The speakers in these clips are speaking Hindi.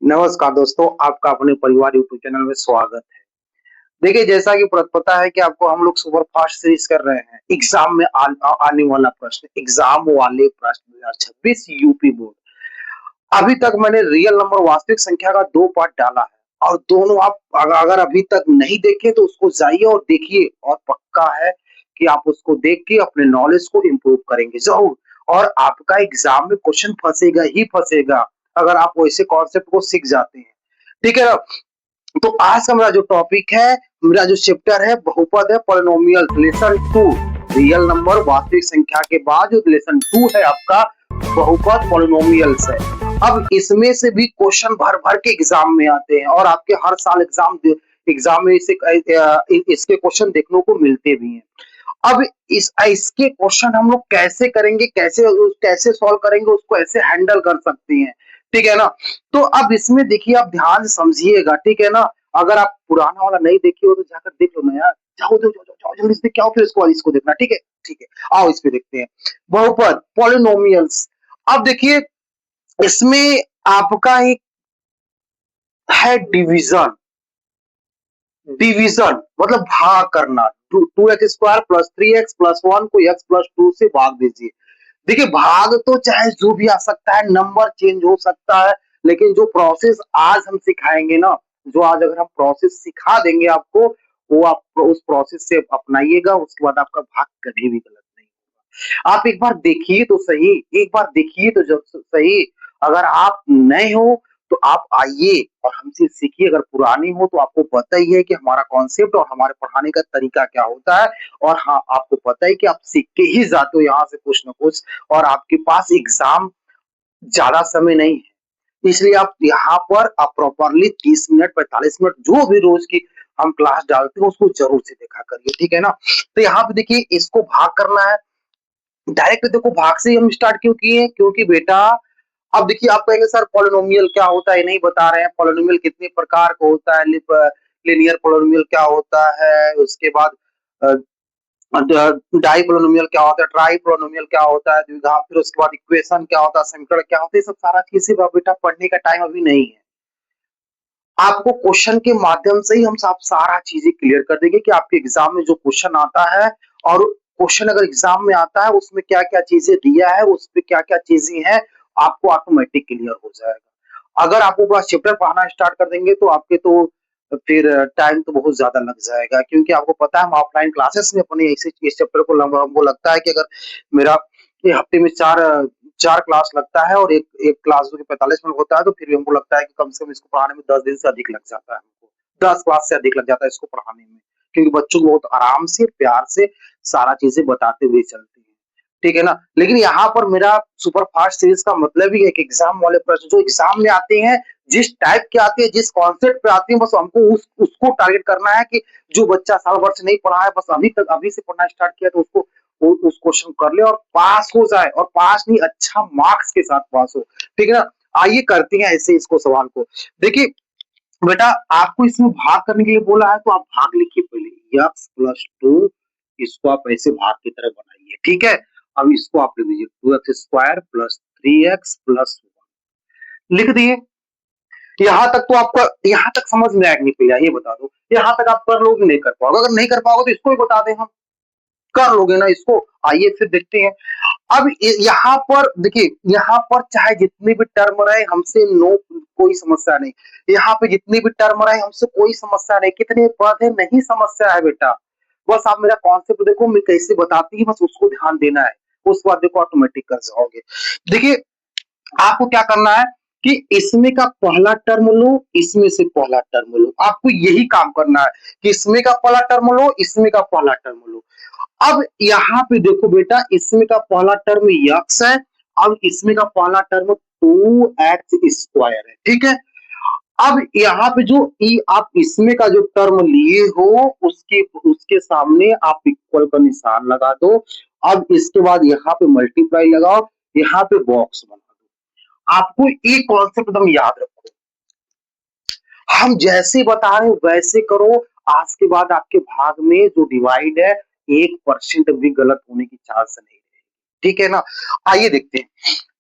नमस्कार दोस्तों, आपका अपने परिवार यूट्यूब चैनल में स्वागत है। देखिए, जैसा कि पता है कि आपको हम लोग सुपर फास्ट सीरीज कर रहे हैं। एग्जाम में आने वाला प्रश्न, एग्जाम वाले प्रश्न 2026 यूपी बोर्ड। अभी तक मैंने रियल नंबर वास्तविक संख्या का 2 पार्ट डाला है और दोनों आप अगर अभी तक नहीं देखे तो उसको जाइए और देखिए, और पक्का है कि आप उसको देख के अपने नॉलेज को इम्प्रूव करेंगे ज़रूर। और आपका एग्जाम में क्वेश्चन फँसेगा ही फँसेगा, अगर आप वैसे कॉन्सेप्ट को सीख जाते हैं। ठीक है ना? तो आज का मेरा जो टॉपिक है, मेरा जो चैप्टर है, बहुपद है, पॉलिनोमियल, लेसन 2। रियल नंबर वास्तविक संख्या के बाद जो लेसन 2 है आपका, बहुपद पॉलिनोमियल्स है। अब इसमें से भी क्वेश्चन भर भर के एग्जाम में आते हैं और आपके हर साल एग्जाम में इसके क्वेश्चन देखने को मिलते भी हैं। अब इसके क्वेश्चन हम लोग कैसे करेंगे, कैसे कैसे सॉल्व करेंगे, उसको ऐसे हैंडल कर सकते हैं। ठीक है ना? तो अब इसमें देखिए, आप ध्यान से समझिएगा। ठीक है ना? अगर आप पुराना वाला नहीं देखे हो तो जाकर देख लो ना यार। जाओ जल्दी से क्या हो, फिर इसको इसको देखना। ठीक है? ठीक है, आओ इस पे देखते हैं। बहुपद पॉलिनोमियल्स। अब देखिए, इसमें आपका एक है डिवीजन। डिवीजन मतलब भाग करना। Two x square plus 3x plus 1 को x प्लस 2 से भाग दीजिए। देखिए, भाग तो चाहे जो भी आ सकता है, नंबर चेंज हो सकता है, लेकिन जो प्रोसेस आज हम सिखाएंगे ना, जो आज अगर हम प्रोसेस सिखा देंगे आपको, वो आप उस प्रोसेस से अपनाइएगा, उसके बाद आपका भाग कभी भी गलत नहीं होगा। आप एक बार देखिए तो सही, एक बार देखिए तो सही। अगर आप नए हो तो आप आइए और हमसे सीखिए। अगर पुरानी हो तो आपको पता ही है कि हमारा कॉन्सेप्ट और हमारे पढ़ाने का तरीका क्या होता है। और हाँ, आपको पता है कि आप सीख के ही जाते हो यहाँ से कुछ ना कुछ, और आपके पास एग्जाम ज्यादा समय नहीं है। इसलिए आप यहाँ पर आप प्रॉपरली 30 मिनट 45 मिनट जो भी रोज की हम क्लास डालते हैं उसको जरूर से देखा करिए। ठीक है ना? तो यहाँ पे देखिए, इसको भाग करना है। डायरेक्ट देखो, भाग से ही हम स्टार्ट क्यों किए, क्योंकि बेटा, अब देखिए, आप कहेंगे सर पॉलिनोमियल क्या होता है, ये नहीं बता रहे हैं। पॉलिनोमियल कितने प्रकार का होता है, लिनियर पॉलिनोमियल क्या होता है, उसके बाद डाई पॉलिनोमियल क्या होता है, ट्राई पॉलिनोमियल क्या होता है, द्विघात, फिर उसके बाद इक्वेशन क्या होता है, समीकरण क्या होता है, ये सब सारा चीजें बेटा पढ़ने का टाइम अभी नहीं है। आपको क्वेश्चन के माध्यम से ही हम सब सारा चीजें क्लियर कर देंगे कि आपके एग्जाम में जो क्वेश्चन आता है, और क्वेश्चन अगर एग्जाम में आता है उसमें क्या क्या चीजें दिया है, उस पर क्या क्या चीजें हैं, आपको ऑटोमेटिक क्लियर हो जाएगा। अगर आपको पूरा चैप्टर पढ़ना स्टार्ट कर देंगे तो आपके तो फिर टाइम तो बहुत ज्यादा लग जाएगा, क्योंकि आपको पता है हम ऑफलाइन क्लासेस में अपने इस चैप्टर को हमको लगता है कि अगर मेरा ये हफ्ते में चार क्लास लगता है और एक एक क्लास जो कि 45 मिनट होता है, तो फिर भी हमको लगता है कि कम से कम इसको पढ़ाने में 10 दिन से अधिक लग जाता है हमको। 10 क्लास से अधिक लग जाता है इसको पढ़ाने में, क्योंकि बच्चों को बहुत आराम से, प्यार से सारा चीजें बताते हुए चलते हैं। ठीक है ना? लेकिन यहाँ पर मेरा सुपर फास्ट सीरीज का मतलब ही एक एग्जाम वाले प्रश्न जो एग्जाम में आते हैं, जिस टाइप के आते हैं, जिस कॉन्सेप्ट पे आते हैं, बस हमको उसको टारगेट करना है कि जो बच्चा साल भर से नहीं पढ़ा है, बस अभी से पढ़ना स्टार्ट किया, तो उसको उस क्वेश्चन कर ले और पास हो जाए, और पास नहीं, अच्छा मार्क्स के साथ पास हो। ठीक है ना? आइए करते हैं ऐसे इसको सवाल को। देखिए बेटा, आपको इसमें भाग करने के लिए बोला है, तो आप भाग लिखिए पहले, x प्लस 2, इसको आप ऐसे भाग की तरह बनाइए। ठीक है? अब इसको आप लिख दीजिए, 2x square plus 3x plus 1 लिख दिए। यहाँ तक तो आपका, यहाँ तक समझ में आएगा नहीं भैया, ये बता दो, यहाँ तक आप कर लोगे नहीं कर पाओगे? अगर नहीं कर पाओगे तो इसको भी बता दें हम, कर लोगे ना इसको? आइए फिर देखते हैं। अब यहाँ पर देखिए, यहाँ पर चाहे जितनी भी टर्म रहे हमसे, नो, कोई समस्या नहीं। यहाँ पे जितनी भी टर्म रहे हमसे कोई समस्या नहीं, कितने पद है नहीं समस्या है बेटा। बस आप मेरा कॉन्सेप्ट देखो, मैं कैसे बताती है, बस उसको ध्यान देना है। उस बाद देखो ऑटोमेटिक कर जाओगे। देखिए, आपको क्या करना है कि इसमें का पहला टर्म लो, इसमें से पहला टर्म लो, आपको यही काम करना है कि इसमें का पहला टर्म लो, इसमें का पहला टर्म लो। अब यहाँ पे देखो बेटा, इसमें का पहला टर्म यक्स है, अब इसमें का पहला टर्म 2x स्क्वायर है। ठीक है? अब यहाँ पे जो आप इसमें का जो टर्म लिए हो, उसके उसके सामने आप इक्वल का निशान लगा दो। अब इसके बाद यहाँ पे मल्टीप्लाई लगाओ, यहाँ पे बॉक्स बना दो। आपको एक कॉन्सेप्ट एकदम याद रखो, हम जैसे बता रहे हैं वैसे करो। आज के बाद आपके भाग में जो डिवाइड है, 1% भी गलत होने की चांस नहीं है। ठीक है ना। आइए देखते हैं।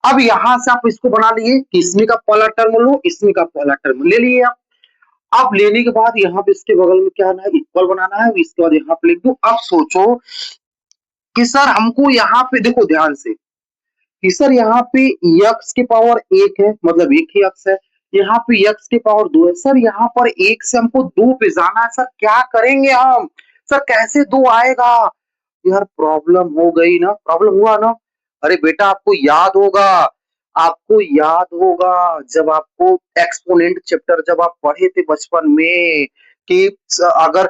अब यहां से आप इसको बना लिए कि इसमें का पहला टर्म लो, इसमें का पहला टर्म ले लिए आप। अब लेने के बाद यहाँ पे इसके बगल में क्या आना है, इक्वल बनाना है, इसके बाद यहाँ पे लिख दो। अब सोचो कि सर हमको यहाँ पे देखो ध्यान से कि सर यहाँ पे यक्स की पावर एक है, मतलब एक ही यक्स है। यहाँ पे यक्स की पावर दो है। सर यहाँ पर एक से हमको दो पे जाना है, सर क्या करेंगे हम? सर कैसे दो आएगा? यार प्रॉब्लम हो गई ना, प्रॉब्लम हुआ ना। अरे बेटा आपको याद होगा जब आपको एक्सपोनेंट चैप्टर जब आप पढ़े थे बचपन में कि अगर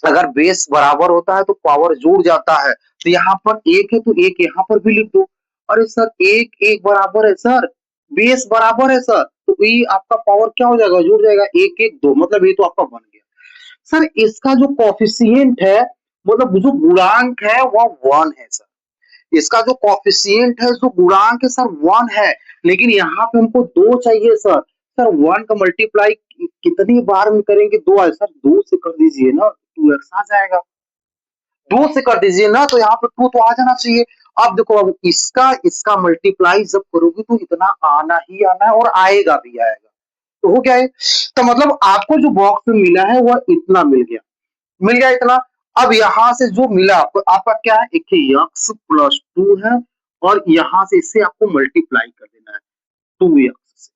अगर बेस बराबर होता है तो पावर जुड़ जाता है। तो यहाँ पर एक है तो एक यहाँ पर भी लिख दो। अरे सर एक एक बराबर है सर, बेस बराबर है सर, तो ये आपका पावर क्या हो जाएगा, जुड़ जाएगा, एक एक दो, मतलब ये तो आपका बन गया। सर इसका जो कॉफिशिएंट है, मतलब जो गुणांक है वह वन है सर। इसका जो कॉफिशिएंट है, जो गुणांक है सर वन है। लेकिन यहाँ पे हमको दो चाहिए सर। सर वन का मल्टीप्लाई कितनी बार में करेंगे, दो आए सर, दो से कर दीजिए ना, टू एक्स आ जाएगा। दो से कर दीजिए ना, तो यहाँ पे टू तो आ जाना चाहिए। अब देखो, अब इसका इसका मल्टीप्लाई जब करोगे तो इतना आना ही आना है और आएगा भी आएगा। तो हो क्या है, तो मतलब आपको जो बॉक्स में मिला है वह इतना मिल गया इतना। अब यहां से जो मिला आपको, आपका क्या है, एक एक्स प्लस टू है, और यहां से इससे आपको मल्टीप्लाई कर देना है, टू एक्स।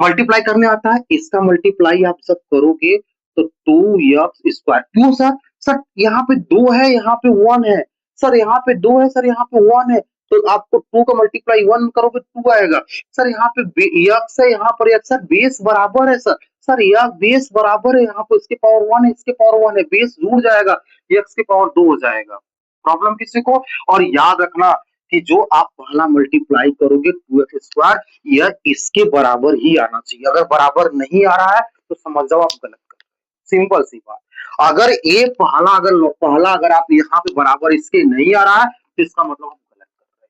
मल्टीप्लाई करने आता है, इसका मल्टीप्लाई आप सब करोगे तो टू एक्स स्क्वायर। क्यों सर? सर यहाँ पे दो है, यहाँ पे वन है। सर यहाँ पे दो है, सर यहाँ पे वन है, तो आपको टू का मल्टीप्लाई वन करोगे टू आएगा। सर यहाँ पे एक्स है, यहाँ पर एक्स है, बेस बराबर है सर। सर यह बेस बराबर है, यहाँ पे इसके पावर वन है, इसके पावर वन है, बेस जुड़ जाएगा, एक्स के पावर दो हो जाएगा। प्रॉब्लम किसी को? और याद रखना कि जो आप पहला मल्टीप्लाई करोगे टू एक्स स्क्वायर, यह इसके बराबर ही आना चाहिए। अगर बराबर नहीं आ रहा है तो समझ जाओ आप गलत कर रहे हो। सिंपल सी बात। अगर ए पहला अगर आप यहाँ पे बराबर इसके नहीं आ रहा है तो इसका मतलब आप गलत कर रहे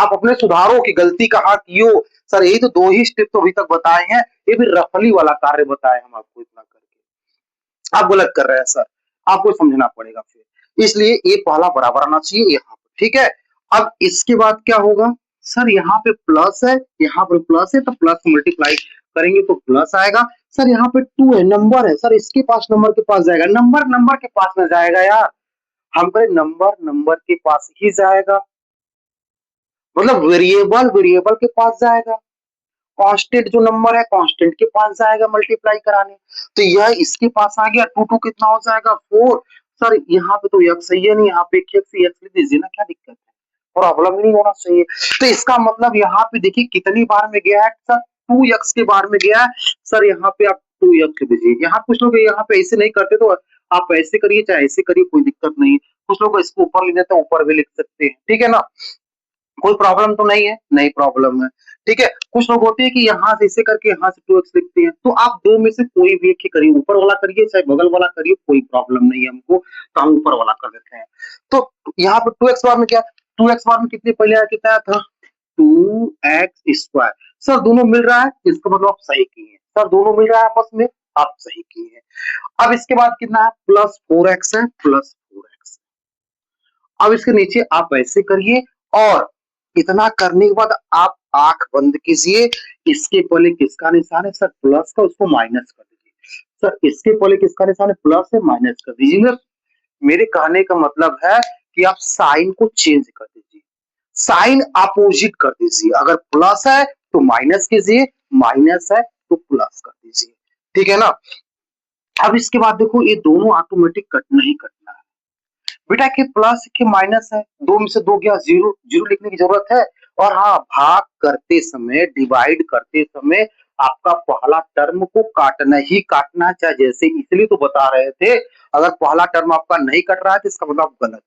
हो। आप अपने सुधारो की गलती कहाँ की हो। सर यही तो दो ही स्टेप तो अभी तक बताए हैं, ये भी रफली वाला कार्य बताए हम आपको इतना करके। आप गलत कर रहे हैं सर, आपको समझना पड़ेगा फिर। इसलिए ये पहला बराबर आना चाहिए यहाँ पर, ठीक है। अब इसके बाद क्या होगा, सर यहाँ पे प्लस है, यहाँ पर प्लस है, तो प्लस मल्टीप्लाई करेंगे तो प्लस आएगा। सर यहाँ पे टू है, नंबर है, सर इसके पास नंबर के पास जाएगा, नंबर नंबर के पास में जाएगा यार। हम करें नंबर नंबर के पास ही जाएगा, मतलब वेरिएबल वेरिएबल के पास जाएगा, कांस्टेंट जो नंबर है कांस्टेंट के पास जाएगा मल्टीप्लाई कराने। तो यह इसके पास आ गया, टू टू कितना हो जाएगा, फोर। सर यहाँ पे तो एक्स सही है नहीं, यहाँ पे एक्स लिख दीजिए ना, क्या दिक्कत है, प्रॉब्लम नहीं होना चाहिए। तो इसका मतलब यहाँ पे देखिए कितनी बार में गया है सर, टू एक्स के बार में गया है। सर यहाँ पे आप टू एक्स लिख दीजिए। यहाँ कुछ लोग यहाँ पे ऐसे नहीं करते तो आप ऐसे करिए चाहे ऐसे करिए, कोई दिक्कत नहीं है। कुछ लोग इसको ऊपर लिख देते हैं, ऊपर भी लिख सकते हैं, ठीक है ना, कोई प्रॉब्लम तो नहीं है, नहीं प्रॉब्लम है, ठीक है। कुछ लोग होते हैं कि यहाँ से इसे करके यहाँ से टू एक्स लिखते हैं, तो आप दो में से कोई भी एक ही करिए, ऊपर वाला करिए चाहे बगल वाला करिए, कोई प्रॉब्लम नहीं है हमको, तो हम ऊपर वाला कर देते हैं। तो यहाँ पे टू एक्स बार में क्या, टू एक्स बार में कितने पहले आया, कितना आया था, टू एक्स स्क्वायर। सर दोनों मिल रहा है, इसका मतलब आप सही किए हैं। सर दोनों मिल रहा है आपस में, आप सही किए हैं। अब इसके बाद कितना है, प्लस फोर एक्स है, प्लस फोर एक्स। अब इसके नीचे आप ऐसे करिए, और इतना करने के बाद आप आंख बंद कीजिए। इसके पहले किसका निशान है सर, प्लस का, उसको माइनस कर दीजिए। सर इसके पहले किसका निशान है, प्लस है, माइनस कर दीजिए। मेरे कहने का मतलब है कि आप साइन को चेंज कर दीजिए, साइन अपोजिट कर दीजिए। अगर प्लस है तो माइनस कीजिए, माइनस है तो प्लस कर दीजिए, ठीक है ना। अब इसके बाद देखो ये दोनों ऑटोमेटिक कटना ही कटना है बेटा, के प्लस के माइनस है, दो में से दो गया जीरो, जीरो लिखने की जरूरत है। और हाँ, भाग करते समय, डिवाइड करते समय आपका पहला टर्म को काटना ही काटना है, चाहे जैसे, इसलिए तो बता रहे थे अगर पहला टर्म आपका नहीं कट रहा है तो इसका मतलब आप गलत हो।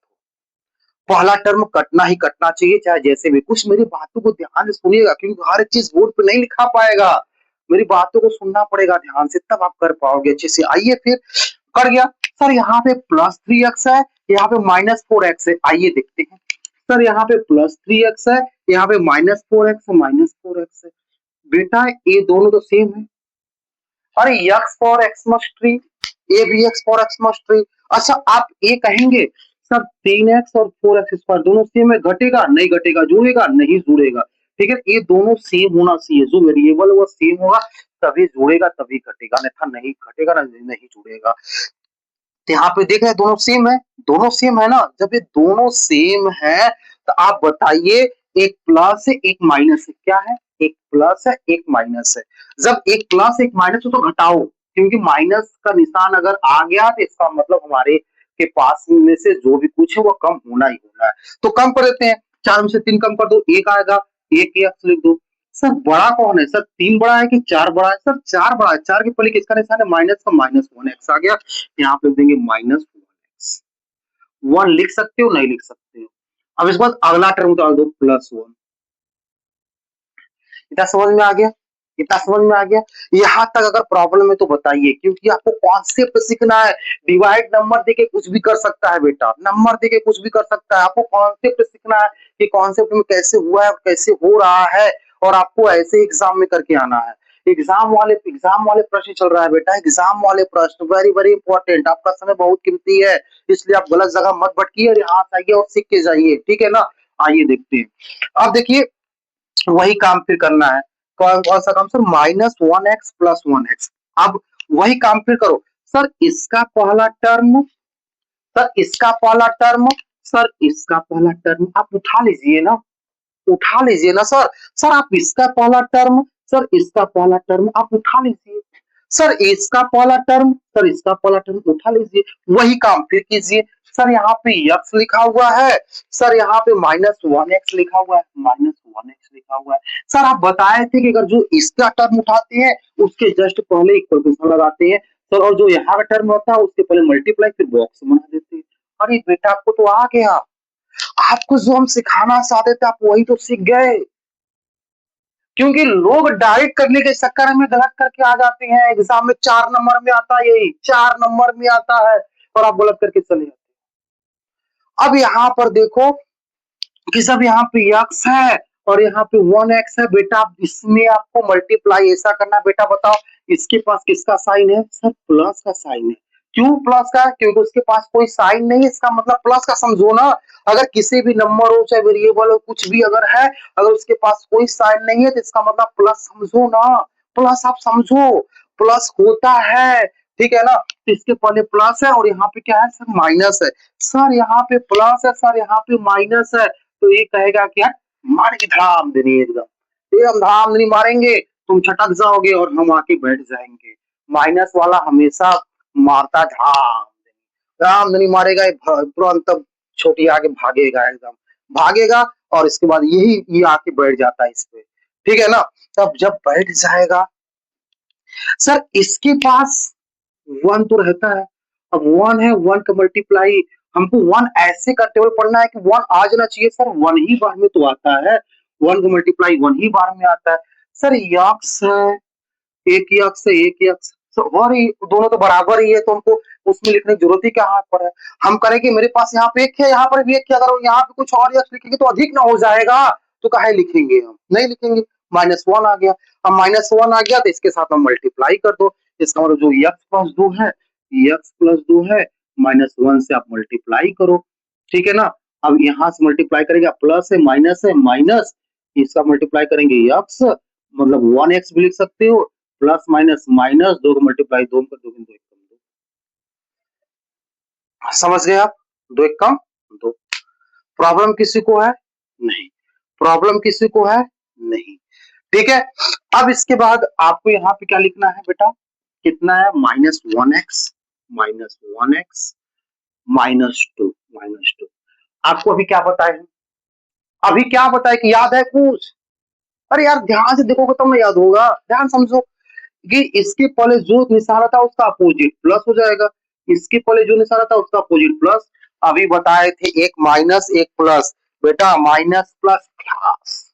पहला टर्म कटना ही कटना चाहिए, चाहे जैसे भी। कुछ मेरी बातों को ध्यान से सुनिएगा, क्योंकि हर एक चीज बोर्ड पे नहीं लिखा पाएगा, मेरी बातों को सुनना पड़ेगा ध्यान से, तब आप कर पाओगे अच्छे से। आइए फिर, कर गया सर, यहाँ पे प्लस थ्री एक्स है, यहाँ पे माइनस फोर एक्स है। आइए देखते हैं, सर यहाँ पे प्लस थ्री एक्स है, यहाँ पे माइनस फोर एक्स है, माइनस फोर एक्स है। बेटा ये दोनों तो सेम है। अरे x four x must three, a भी x four x must three. अच्छा आप ये कहेंगे सर 3x और 4x² दोनों सेम है, घटेगा नहीं घटेगा, जुड़ेगा नहीं जुड़ेगा। ठीक है, ये दोनों सेम होना चाहिए, जो वेरिएबल वो सेम होगा तभी जुड़ेगा तभी घटेगा, अन्यथा नहीं घटेगा ना नहीं जुड़ेगा। तो यहाँ पे देख रहे हैं दोनों सेम है, दोनों सेम है ना, जब ये दोनों सेम है तो आप बताइए एक प्लस है एक माइनस है, क्या है, एक प्लस है एक माइनस है। जब एक प्लस एक माइनस हो तो घटाओ, क्योंकि माइनस का निशान अगर आ गया तो इसका मतलब हमारे के पास में से जो भी कुछ है वो कम होना ही होना है। तो कम कर देते हैं, 4 में से 3 कम कर दो, एक आएगा, एक एक्स लिख दो। सर बड़ा कौन है, सर 3 बड़ा है कि 4 बड़ा है, सर 4 बड़ा है, 4 के पहले किसका निशान है, माइनस का, -1x आ गया, यहाँ पे देंगे -1x। 1 लिख सकते हो नहीं लिख सकते हो। अब इसके बाद अगला टर्म डाल दो +1। इतना समझ में आ गया, इतना समझ में आ गया। यहाँ तक अगर प्रॉब्लम है तो बताइए, क्योंकि आपको कॉन्सेप्ट सीखना है। डिवाइड नंबर देके कुछ भी कर सकता है बेटा, नंबर देके कुछ भी कर सकता है, आपको कॉन्सेप्ट सीखना है कि कॉन्सेप्ट में कैसे हुआ है कैसे हो रहा है, और आपको ऐसे एग्जाम में करके आना है। एग्जाम वाले प्रश्न चल रहा है बेटा, एग्जाम वाले प्रश्न वेरी वेरी इंपॉर्टेंट। आपका समय बहुत कीमती है, इसलिए आप गलत जगह मत भटकिए और यहाँ आइए और सीख के जाइए, ठीक है ना। आइए देखते हैं, अब देखिए वही काम फिर करना है। कौन सा काम सर, -1x + 1x। अब वही काम फिर करो, सर इसका पहला टर्म, सर इसका पहला टर्म, सर इसका पहला टर्म आप उठा लीजिए ना, उठा लीजिए ना सर। सर आप इसका पहला टर्म, सर इसका पहला टर्म आप उठा लीजिए, सर इसका पहला टर्म, सर इसका पहला टर्म उठा लीजिए, वही काम फिर कीजिए। सर यहाँ पे x लिखा हुआ है, सर यहाँ पे -1x लिखा हुआ है, -1x लिखा हुआ है। सर आप बताए थे कि अगर जो इसका टर्म उठाते हैं उसके जस्ट पहले इक्वल टू साइन लगाते हैं सर, और जो यहाँ का टर्म होता है उसके पहले मल्टीप्लाई फिर बॉक्स बना देते हैं। अरे बेटा आपको तो आ गया, आपको जो हम सिखाना चाहते थे आप वही तो सीख गए। क्योंकि लोग डायरेक्ट करने के चक्कर में गलत करके आ जाते हैं, एग्जाम में 4 नंबर में आता है, यही 4 नंबर में आता है और आप गलत करके चले जाते हैं। अब यहाँ पर देखो कि सब यहाँ पे x है और यहाँ पे 1x है बेटा, इसमें आपको मल्टीप्लाई ऐसा करना बेटा, बताओ इसके पास किसका साइन है, सर प्लस का साइन है। क्यों प्लस का, क्योंकि उसके पास कोई साइन नहीं है, इसका मतलब प्लस का, समझो ना। अगर किसी भी नंबर हो चाहे वेरिएबल हो कुछ भी अगर है, अगर उसके पास कोई साइन नहीं है तो इसका मतलब प्लस, समझो ना, प्लस आप समझो, प्लस होता है, ठीक है ना। तो इसके पहले प्लस है और यहाँ पे क्या है सर, माइनस है। सर यहाँ पे प्लस है, सर यहाँ पे माइनस है, तो ये कहेगा क्या, मारेंगे धाम धनी एकदम, एकदम धाम धनी मारेंगे, तुम छटक जाओगे और हम आके बैठ जाएंगे। माइनस वाला हमेशा मारता धाम धाम धनी मारेगा, तुरंत तब छोटी आके भागेगा, एकदम भागेगा और इसके बाद यही ये आके बैठ जाता है इस पे, ठीक है ना। तब जब बैठ जाएगा, सर इसके पास 1 तो रहता है, अब 1 है, 1 का मल्टीप्लाई, हमको 1 ऐसे का टेबल पढ़ना है कि 1 आ जाना चाहिए सर, 1 ही बार में तो आता है, 1 का मल्टीप्लाई 1 ही बार में आता है। सर यक्स है, एक यक्स है, एक यक्स, और ये दोनों तो बराबर ही है, तो हमको उसमें लिखने की जरूरत ही क्या हाथ पर है। हम करें कि मेरे पास यहाँ पे एक है, यहाँ पर भी एक है, अगर यहाँ पे कुछ और यक्स लिखेंगे तो अधिक ना हो जाएगा, तो काहे लिखेंगे, हम नहीं लिखेंगे। -1 आ गया, अब -1 आ गया तो इसके साथ हम मल्टीप्लाई कर दो, इसका मतलब जो x+2 है, x+2 है, -1 से आप मल्टीप्लाई करो, ठीक है ना। अब यहाँ से मल्टीप्लाई करेंगे, प्लस है माइनस, इसका मल्टीप्लाई करेंगे x, मतलब 1x भी लिख सकते हो, प्लस माइनस माइनस, 2 का मल्टीप्लाई 2 कर दोगे, 2 एक कम 2, समझ गए आप, 2 एक कम 2। प्रॉब्लम किसी को है, नहीं, प्रॉब्लम किसी को है, नहीं, ठीक है। अब इसके बाद आपको यहाँ पे क्या लिखना है बेटा, कितना है, -1x, -1x, -2। आपको अभी क्या बताए, अभी क्या बताए कि याद है कुछ, अरे यार ध्यान से देखोगे तब ना याद होगा, ध्यान समझो कि इसके पहले जो निशान था उसका अपोजिट प्लस हो जाएगा, इसके पहले जो निशान था उसका अपोजिट प्लस। अभी बताए थे एक माइनस एक प्लस, बेटा minus plus class,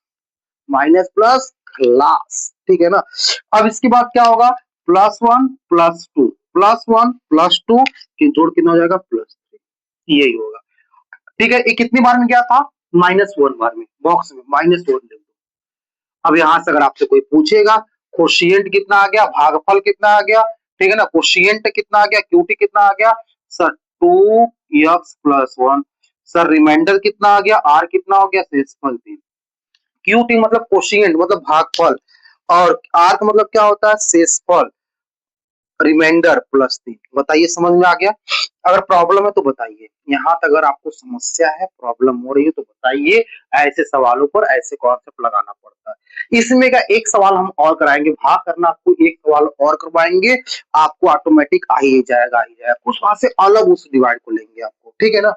minus plus class, ठीक है ना। अब इसके बाद क्या होगा, +1 +2, +1 +2 की जोड़ कितना हो जाएगा, +3, यही होगा, ठीक है। ये कितनी बार में गया था, -1 बार में, बॉक्स में -1 दे दो। अब यहाँ से अगर आपसे कोई पूछेगा कोशिएंट कितना आ गया, भागफल कितना आ गया, ठीक है ना, कोशिएंट कितना आ गया, क्यूटी कितना आ गया, सर 2x+1। सर रिमाइंडर कितना आ गया, r कितना हो गया, शेषफल 3। QT मतलब कोशिएंट मतलब भागफल, और r का मतलब क्या होता है, शेषफल, रिमाइंडर प्लस 3। बताइए समझ में आ गया। अगर प्रॉब्लम है तो बताइए, यहाँ तक अगर आपको समस्या है, प्रॉब्लम हो रही है तो बताइए। ऐसे सवालों पर ऐसे कॉन्सेप्ट लगाना पड़ता है। इसमें का एक सवाल हम और कराएंगे, भाग करना, आपको एक सवाल और करवाएंगे, आपको ऑटोमेटिक आ ही जाएगा, कुछ वहां से अलग उस डिवाइड को लेंगे आपको, ठीक है ना।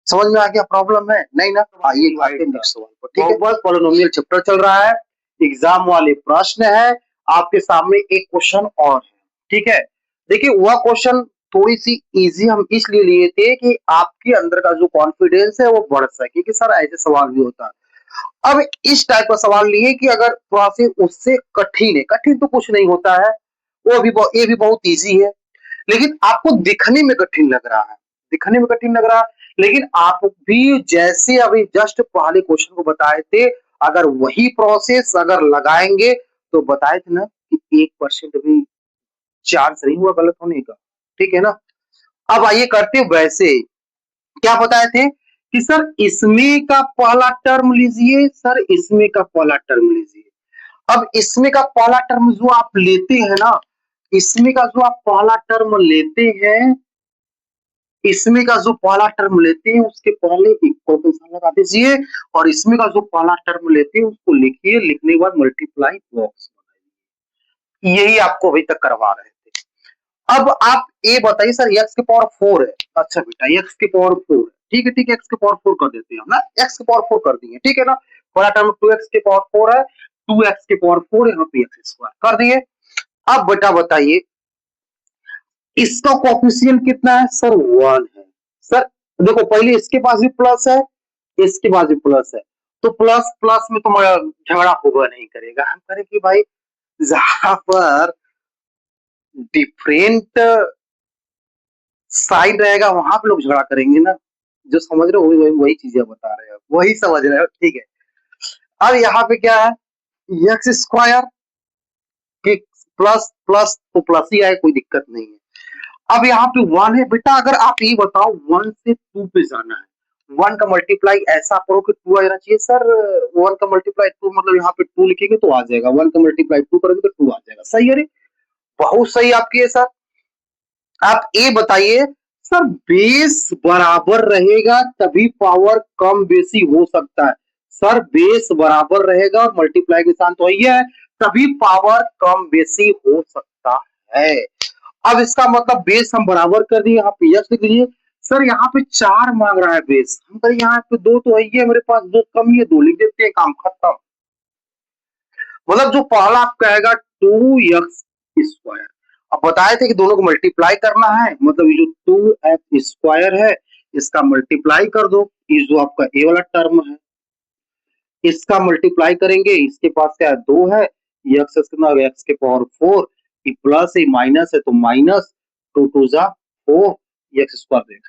समझ में आ गया, प्रॉब्लम है नहीं ना। आइए नेक्स्ट सवाल पर, ठीक है। बस पॉलिनोमियल चैप्टर चल रहा है, एग्जाम वाले प्रश्न है, आपके सामने एक क्वेश्चन और है, ठीक है। देखिए वह क्वेश्चन थोड़ी सी इजी हम इसलिए लिए थे कि आपके अंदर का जो कॉन्फिडेंस है वो बढ़ सके कि सर ऐसे सवाल भी होता है। अब इस टाइप का सवाल लिए कि अगर थोड़ा सी उससे कठिन है, कठिन तो कुछ नहीं होता है, ये भी बहुत इजी है, लेकिन आपको दिखने में कठिन लग रहा है, दिखने में कठिन लग रहा है, लेकिन आप भी जैसे अभी जस्ट पहले क्वेश्चन को बताए थे, अगर वही प्रोसेस अगर लगाएंगे तो बताए थे ना कि 1% भी चांस नहीं हुआ गलत होने का, ठीक है ना। अब आइए करते वैसे, क्या बताए थे कि सर इसमें का पहला टर्म लीजिए, सर इसमें का पहला टर्म लीजिए। अब इसमें का पहला टर्म जो आप लेते हैं ना, इसमें का जो आप पहला टर्म लेते हैं, इसमें का जो पहला टर्म लेते हैं उसके पहले इक्वल का निशान लगा दीजिए, और इसमें का जो पहला टर्म लेते हैं उसको लिखिए, लिखने के बाद मल्टीप्लाई बॉक्स, यही आपको अभी तक करवा रहे थे। अब आप ये बताइए सर x के पावर 4 है, अच्छा बेटा x के पावर 4 है, ठीक है, ठीक है, x के पावर 4 कर देते हैं ना, x के पावर 4 कर दिए, ठीक है ना। पहला टर्म 2x के पावर 4 है, 2x के पावर 4 यहाँ पे x स्क्वायर कर दिए। अब बेटा बताइए इसका कोफिशिएंट कितना है, सर 1 है। सर देखो पहले इसके पास भी प्लस है, इसके पास भी प्लस है, तो प्लस प्लस में तो झगड़ा होगा नहीं करेगा, हम करें कि भाई जहां पर डिफरेंट साइड रहेगा वहां पे लोग झगड़ा करेंगे ना, जो समझ रहे हो वही चीजें बता रहे हो, वही समझ रहे हो, ठीक है। अब यहाँ पे क्या है, एक्स स्क्वायर की प्लस प्लस तो प्लस ही आए, कोई दिक्कत नहीं है। अब यहाँ पे 1 है बेटा, अगर आप ये बताओ 1 से 2 पे जाना है, 1 का मल्टीप्लाई ऐसा करो कि 2 आ जाना चाहिए। सर 1 का मल्टीप्लाई 2 मतलब यहाँ पे 2 लिखेंगे तो आ जाएगा, 1 का मल्टीप्लाई 2 करेंगे तो 2 आ जाएगा, सही है रे, बहुत सही आपकी है सर। आप ये बताइए सर बेस बराबर रहेगा तभी पावर कम बेसी हो सकता है, सर बेस बराबर रहेगा और मल्टीप्लाई के साथ तो ये है तभी पावर कम बेसी हो सकता है। अब इसका मतलब बेस हम बराबर कर दिए, यहाँ पे यस लिख लीजिए। सर यहाँ पे 4 मांग रहा है बेस, हम करें यहाँ पे 2 तो है ही है मेरे पास, 2 कम ही है, 2 लिख देते हैं, काम खत्म। मतलब जो पहला आप कहेगा 2x स्क्वायर, अब बताए थे कि दोनों को मल्टीप्लाई करना है, मतलब ये जो 2x स्क्वायर है इसका मल्टीप्लाई कर दो, ये जो आपका ए वाला टर्म है इसका मल्टीप्लाई करेंगे, इसके पास क्या 2 है, ये एक्स कितना हो एक्स के पावर 4, ये प्लस है माइनस है तो माइनस, 2 2 जा 4, एक्स स्क्वायर,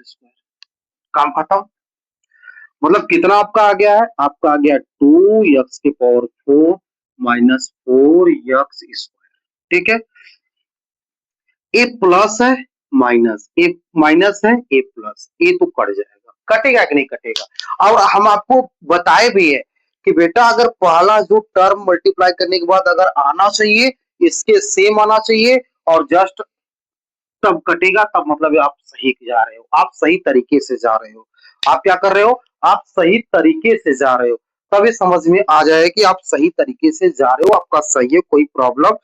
काम खत्म। मतलब कितना आपका आ गया है, आपका आ गया 2x के पावर 4 माइनस 4x स्क्वायर, ठीक है। ए प्लस है माइनस, ए माइनस है ए प्लस, ए तो कट जाएगा, कटेगा कि नहीं कटेगा। और हम आपको बताए भी है कि बेटा अगर पहला जो टर्म मल्टीप्लाई करने के बाद अगर आना चाहिए इसके सेम आना चाहिए, और जस्ट तब कटेगा, तब मतलब आप सही जा रहे हो, आप सही तरीके से जा रहे हो, आप क्या कर रहे हो, आप सही तरीके से जा रहे हो, तब ये समझ में आ जाए कि आप सही तरीके से जा रहे हो, आपका सही है, कोई प्रॉब्लम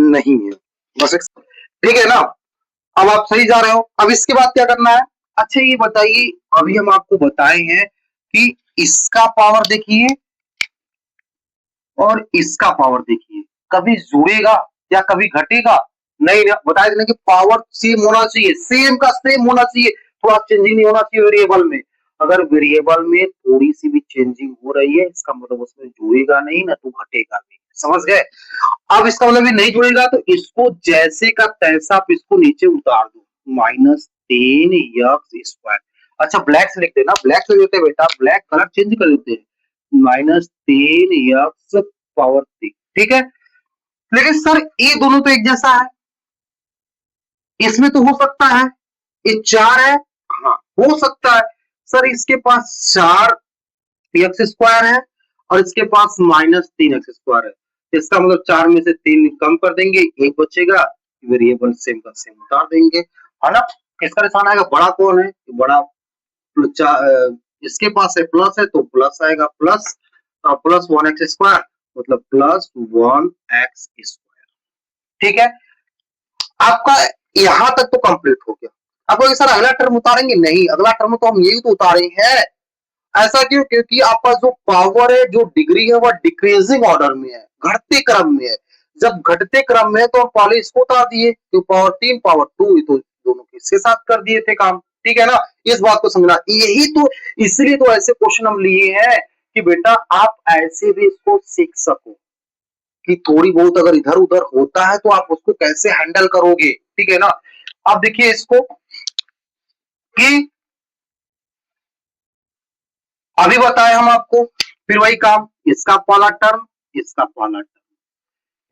नहीं है, बस ठीक है ना। अब आप सही जा रहे हो, अब इसके बाद क्या करना है। अच्छा ये बताइए, अभी हम आपको बताए हैं कि इसका पावर देखिए और इसका पावर देखिए, कभी जुड़ेगा या कभी घटेगा नहीं ना, बताए देना कि पावर सेम होना चाहिए, सेम का सेम होना चाहिए, थोड़ा चेंजिंग नहीं होना चाहिए वेरिएबल में। अगर वेरिएबल में थोड़ी सी भी चेंजिंग हो रही है इसका मतलब उसमें जुड़ेगा नहीं ना तो घटेगा भी, समझ गए। अब इसका मतलब ये नहीं जुड़ेगा तो इसको जैसे का तैसा आप इसको नीचे उतार दो, -10x²। अच्छा ब्लैक से लिख देना, ब्लैक से देते बेटा, ब्लैक कलर चेंज कर देते हैं, -10x पावर 3, ठीक है। लेकिन सर ये दोनों तो एक जैसा है, इसमें तो हो सकता है ये 4 है, हाँ हो सकता है सर इसके पास 4x² है और इसके पास -3x² है, इसका मतलब 4 में से 3 कम कर देंगे, एक बचेगा, वेरिएबल सेम का सेम उतार देंगे, है ना। किसका निशान आएगा, बड़ा कौन है, बड़ा इसके पास है प्लस है तो प्लस आएगा, प्लस 1x² मतलब +1x²। ठीक है, आपका यहां तक तो कंप्लीट हो गया। अब सर अगला टर्म उतारेंगे, नहीं अगला टर्म तो हम यही तो उतारे हैं। ऐसा क्यों, क्योंकि आपका जो पावर है, जो डिग्री है, वह डिक्रीजिंग ऑर्डर में है, घटते क्रम में है। जब घटते क्रम में है तो हम पहले इसको उतार दिए, तो पावर 3 पावर 2 तो दोनों के इसके साथ कर दिए थे काम। ठीक है ना, इस बात को समझना, यही तो इसलिए तो ऐसे क्वेश्चन हम लिए हैं कि बेटा आप ऐसे भी इसको सीख सको कि थोड़ी बहुत अगर इधर उधर होता है तो आप उसको कैसे हैंडल करोगे। ठीक है ना, अब देखिए इसको कि अभी बताए हम आपको, फिर वही काम, इसका पहला टर्म, इसका पहला टर्म,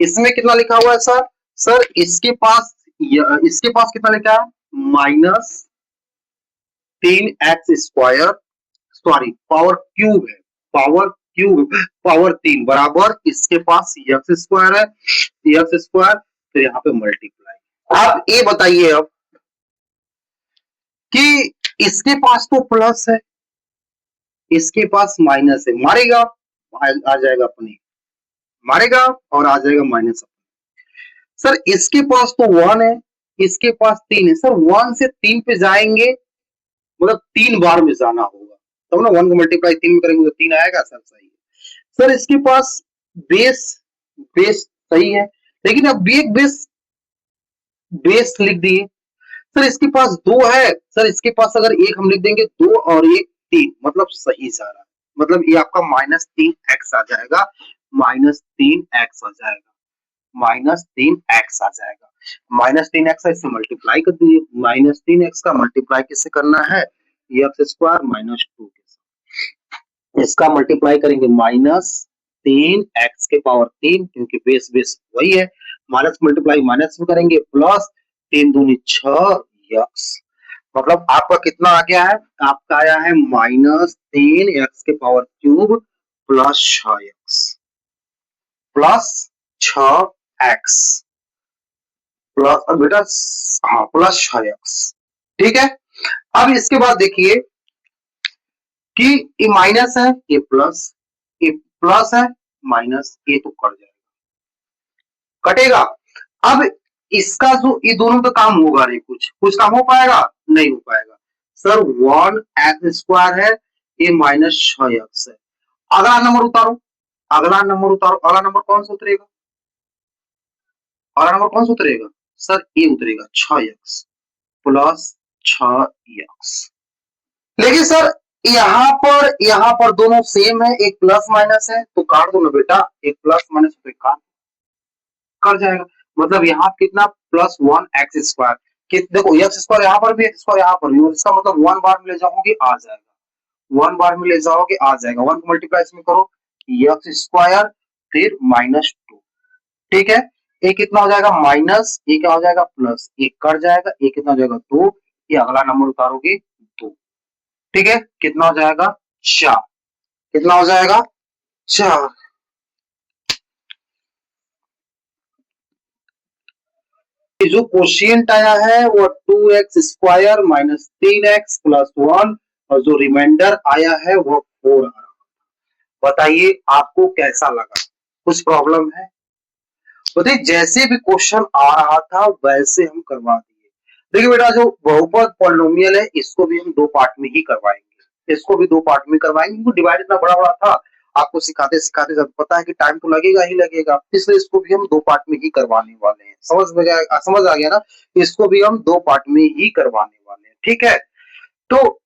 इसमें कितना लिखा हुआ है सर, सर इसके पास कितना लिखा है, -3x², सॉरी पावर क्यूब है, पावर क्यूब, पावर 3 बराबर इसके पास x² है, x², फिर यहाँ पे मल्टीप्लाई। आप ये बताइए अब कि इसके पास तो प्लस है, इसके पास माइनस है, मारेगा आ जाएगा अपने, मारेगा और आ जाएगा माइनस। सर इसके पास तो 1 है, इसके पास 3 है, सर 1 से 3 पे जाएंगे मतलब 3 बार में जाना होगा, तब ना 1 को मल्टीप्लाई 3 में करेंगे तो 3 आएगा, सर सही है। सर इसके पास बेस बेस सही है, लेकिन अब भी एक बेस लिख दिए। सर इसके पास 2 है, सर इसके पास अगर एक हम लिख देंगे 2 और एक 3 मतलब सही सारा, मतलब ये आपका -3x आ जाएगा, -3x आ जाएगा, -3x आ जाएगा, -3x इससे मल्टीप्लाई कर दीजिए, -3x का मल्टीप्लाई किससे करना है, x² -2 के साथ, इसका मल्टीप्लाई करेंगे -3x के पावर 3, क्योंकि बेस बेस वही है, माइनस मल्टीप्लाई माइनस में करेंगे, प्लस 3 दूनी 6 x, मतलब आपका कितना आ गया है, आपका आया है -3x के power cube plus 6x, plus 6x plus बेटा, हाँ प्लस 6x। ठीक है, अब इसके बाद देखिए कि ये माइनस है, ये प्लस है, माइनस, ये तो कट जाएगा, कटेगा। अब इसका जो ये दोनों का काम होगा नहीं, कुछ काम हो पाएगा, नहीं हो पाएगा। सर 1x² है, ये -6x है, अगला नंबर उतारो, अगला नंबर उतारो, अगला नंबर कौन सा उतरेगा, अगला नंबर कौन सा उतरेगा, सर ये उतरेगा 6x प्लस 6x। लेकिन सर यहाँ पर दोनों सेम है, एक प्लस माइनस है तो काट दो ना बेटा, एक प्लस माइनस तो काट कर जाएगा, मतलब यहाँ कितना +1x², देखो x² यहाँ पर भी, x² यहाँ पर भी, और इसका मतलब 1 बार में ले जाओगे आ जाएगा, 1 बार में ले जाओगे आ जाएगा, 1 को मल्टीप्लाई इसमें करो, x² फिर -2। ठीक है, एक कितना हो जाएगा माइनस, ये क्या हो जाएगा प्लस, एक कट जाएगा, एक कितना हो जाएगा 2, ये अगला नंबर उतारोगे 2। ठीक है, कितना हो जाएगा 4, कितना हो जाएगा 4। जो क्वोशिएंट आया है वो 2x² -3x प्लस 1, और जो रिमाइंडर आया है वो 4 आ रहा। बताइए आपको कैसा लगा, कुछ प्रॉब्लम है, बताइए। जैसे भी क्वेश्चन आ रहा था वैसे हम करवा दिए। देखिए बेटा, जो बहुपद पॉलिनोमियल है इसको भी हम 2 पार्ट में ही करवाएंगे, इसको भी 2 पार्ट में करवाएंगे, क्योंकि डिवाइड इतना बड़ा बड़ा था, आपको सिखाते सिखाते जब पता है कि टाइम तो लगेगा ही लगेगा, इसलिए इसको भी हम 2 पार्ट में ही करवाने वाले हैं। समझ आ गया ना, इसको भी हम 2 पार्ट में ही करवाने वाले हैं। ठीक है, तो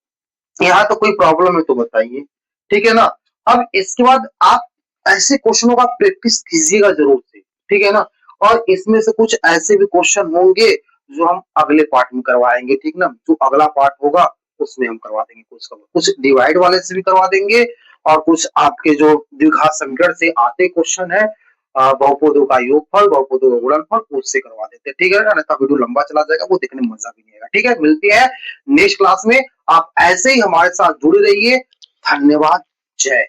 यहाँ तो कोई प्रॉब्लम है तो बताइए। ठीक है ना, अब इसके बाद आप ऐसे क्वेश्चनों का प्रैक्टिस कीजिएगा जरूर से, ठीक है ना, और इसमें से कुछ ऐसे भी क्वेश्चन होंगे जो हम अगले पार्ट में करवाएंगे, ठीक ना, जो अगला पार्ट होगा उसमें हम करवा देंगे, कुछ डिवाइड वाले से भी करवा देंगे, और कुछ आपके जो द्विघात समीकरण से आते क्वेश्चन है बहुपदों का योगफल, बहुपदों का गुणनफल उससे करवा देते हैं, ठीक है ना? नहीं तो वीडियो लंबा चला जाएगा, वो देखने में मजा भी नहीं आएगा, ठीक है? मिलते हैं नेक्स्ट क्लास में, आप ऐसे ही हमारे साथ जुड़े रहिए। धन्यवाद, जय